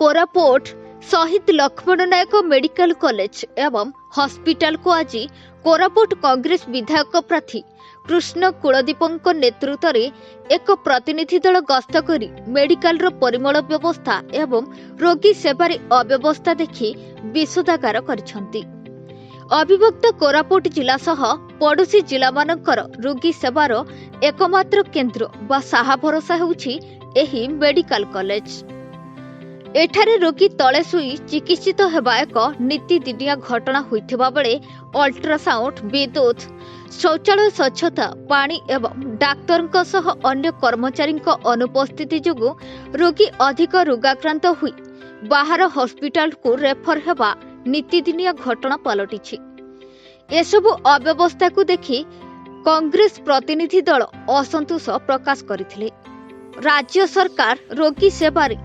कोरापुट शहीद लक्ष्मण नायक medical college एवं hospital को आज कोरापुट कांग्रेस विधायक प्रार्थी कृष्ण कुलदीपक नेतृत्व में एक प्रतिनिधि दल गस्त करी मेडिकल परिमल व्यवस्था एवं रोगी सेवार अव्यवस्था देखि विषोदागार करिसेंती। अविभक्त कोरापुट जिला सह पड़ोशी जिला मानकर रोगी सेवार एकमात्र केन्द्र बा साहा भरोसा हेउछि एही मेडिकल कॉलेज। एठारे रोगी तले सुई चिकित्सित हेबा एक नीतिदिनिया घटना होइथिबा बेले अल्ट्रासाउंड, विद्युत, शौचालय स्वच्छता, पानी एवं डाक्तरଙ୍କ सह अन्य कर्मचारीଙ୍କ अनुपस्थिति जोगु रोगी अधिक रोगाक्रांत हुई बाहर हॉस्पिटल को रेफर हेबा नीतिदिनिया घटना पलटिछि। एसबु अव्यवस्था को देखि कांग्रेस प्रतिनिधि दल असंतोष प्रकाश करथिले। राज्य सरकार रोगी सेवारे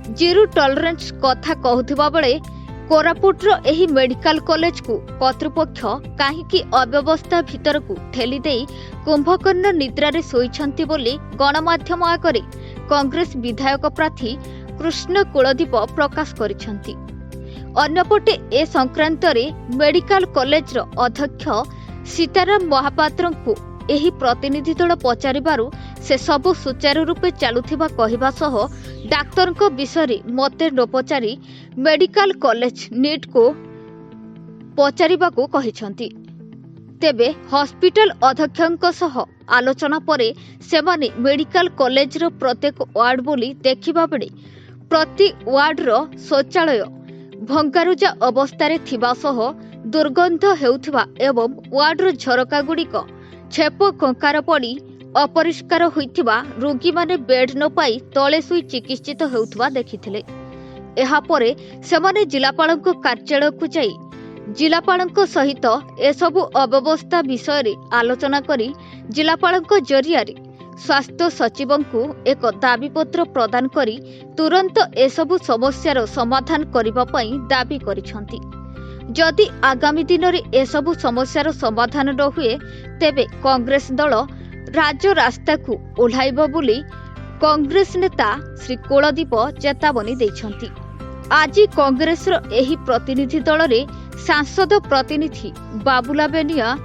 जीरो टॉलरेंस कथा कहूथिबा बेले कोरापुटर एही मेडिकल कॉलेज को कर्तृपक्ष काहीकि अव्यवस्था भितर को ठेली देई कुंभकर्ण निद्रारे सोईछंती बोली गणमाध्यम आगरे कांग्रेस विधायक प्रार्थी कृष्ण कुलदीप प्रकाश करिछंती। अन्यपटे ए संक्रांत रे मेडिकल कॉलेज रो अध्यक्ष सीताराम महापात्र को एही प्रतिनिधि दल पचारिबारु से सबु सुचारू रूपे चालुथिबा कहिबा सह डाक्तरଙ୍କ विषय मते न पचारि मेडिकल कॉलेज नीट को पचारिबाकू कहिसंती। तेबे हॉस्पिटल अध्यक्षଙ୍କ सह आलोचना परे सेमाने मेडिकल कॉलेज रो प्रत्येक वार्ड बोली देखिबा बेले प्रति वार्ड रो शौचालय भंगारुजा अवस्था थिबा सह दुर्गंध हेउथिबा एवं वार्ड रो झरका गुड़िक छेप कंकार पड़ी अपरिष्कार होइथिबा रोगी माने बेड न पाई तले सुई चिकित्सित हेउथिबा देखिथिले। एहा परे सेमाने जिलापालक कार्यालय को जाई जिलापालक सहित एसबु अव्यवस्था विषय रे आलोचना करी जिलापालक जरियारे स्वास्थ्य सचिवंकु एक दाबीपत्र प्रदान करी तुरंत एसबु समस्यार समाधान करिबा पई दाबी करिसंती। जदि आगामी दिन में एसबु समस्यार समाधान न हुए तेबे कांग्रेस दल राज्य रास्ता को ओह्लाइब बोली कांग्रेस नेता श्री कुलदीप चेतावनी दैछंती। आज कांग्रेस एही प्रतिनिधि दल रे सांसद प्रतिनिधि बाबुला बेनिया,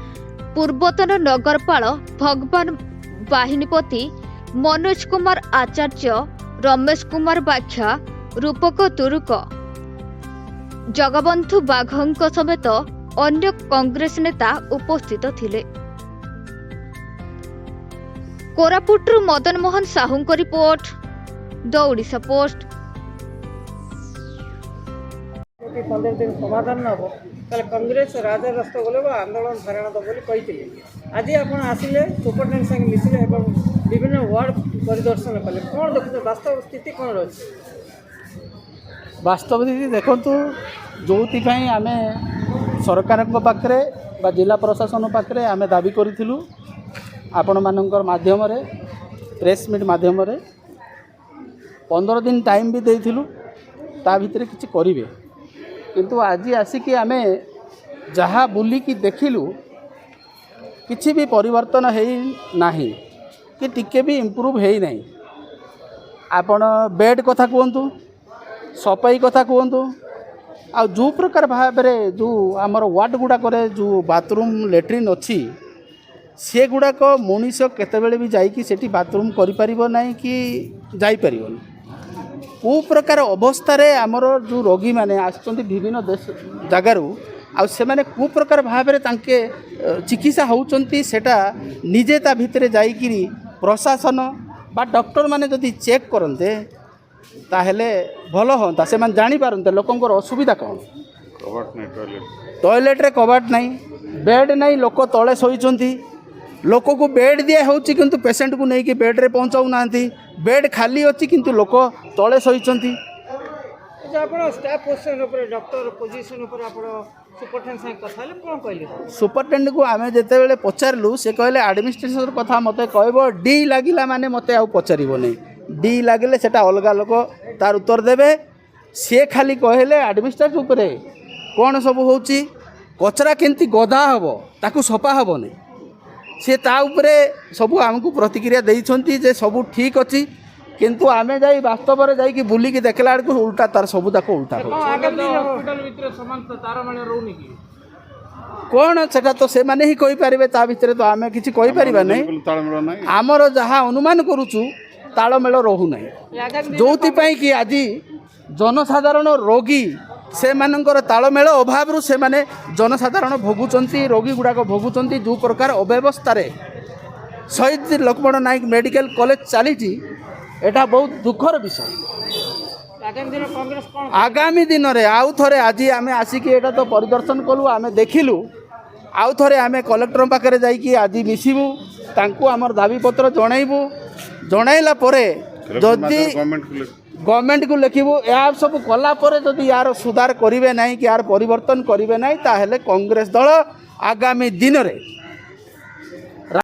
पूर्वतन नगरपाल भगवान बाहिनीपति, मनोज कुमार आचार्य, रमेश कुमार बाख्या, रूपक तुरुक, जगबंधु बाघଙ୍କ समेत अन्य कांग्रेस नेता उपस्थित थिले। Koraput Madan Mohan Sahu report, the Odisha post. 15 दिन समाधान न हो कांग्रेस राजा रास्ता गले आंदोलन धारणा दब बोली आज आप आसिले सुपरटेंडेंट संगे मिसिले विभिन्न वार्ड परिदर्शन कले कौन देखते वास्तव स्थिति कौन रही? वास्तव स्थिति देखु जो आम सरकार पाखे जिला प्रशासन पाखे आम दाबी करूँ आपण मानकर माध्यम प्रेस मीट माध्यम 15 दिन टाइम भी देइथिलु ता भितर किछि करिवे किंतु आज आसिक आम जहाँ बुलिकी देखिलु किछि भी परिवर्तन है नाही कि टिके भी इम्प्रूव है नहीं। आपण बेड कथा कहतु, सफाई कथा कहतु, आ जो प्रकार भाव में जो आमर वार्ड गुड़ाक जो बाथरूम लैट्रिन अच्छी से गुड़ाक मनीष केतबेले भी जाइकी सेठी बाथरूम करिपारिबो कि जाइपर को प्रकार अवस्था आमर जो रोगी मैंने आसुँच विभिन्न देश जगार से माने को प्रकार भाव में तांके चिकित्सा होउचंती सेटा निजे ता भितर जाइकिरी प्रशासन बा डॉक्टर माने जदि चेक करते ताहेले भल हाँ से मैंने जानीपारते लोकंर असुविधा कौन। टॉयलेट रे कबाट नहीं, बेड नहीं, लोक तले शोइचंती, लोक को बेड दिया होची किंतु पेशेंट को नहीं कि बेड रे पहुँचाऊ नांती, बेड खाली अच्छी किंतु लोक तले शोइचंती। Staff position doctor position superintendent कथा कौन कहले? सुपरटेंडेंट को आम जिते पचारू से कहले एडमिनिस्ट्रेशन कथा मत कह डी लगिला माने मत आउ पचार नहीं, डी लगे से अलग लोक तार उत्तर देवे। सी खाली कहले एडमिनिस्ट्रेटिव उपर कौन सब हो कचरा केमती गदा हम ताकू सफा हेनी सी ता उपरे सब आमको प्रतिक्रिया देइछंती जे सब ठीक अच्छी किंतु आमे जाई वास्तव रे जाई कि बुली की देखला बेलू उल्टा तार सब जाक उल्टा हो हॉस्पिटल भितर समान तारमेल रोनी कि कौन सेटा तो से माने ही कहि परिबे ता भितरे तो आमे किछि कहि परिबा नै हमर जहाँ अनुमान करूचु तालमेल रहू नाही जोति पई कि आज जनसाधारण रोगी से मानकर तालमेल अभाव से माने जनसाधारण भोगुचंती रोगी गुड़ाक भोगुचंती जो प्रकार अव्यवस्था शहीद लक्ष्मण नायक मेडिकल कॉलेज चली एटा बहुत दुखर विषय आगामी दिन में आउ थे आज आम आसिक एटा तो परिदर्शन कलु आम देखिलु आउ थे आम कलेक्टर पाखे जाइए आज मिसबू तांकू आमर दाबीपत्र जनइबू जनइला जदि गवर्नमेंट को लिखबू या सब कलापर जदि यार सुधार करेंगे ना कि यार परिवर्तन करेंगे ना ताहले कांग्रेस दल आगामी दिन में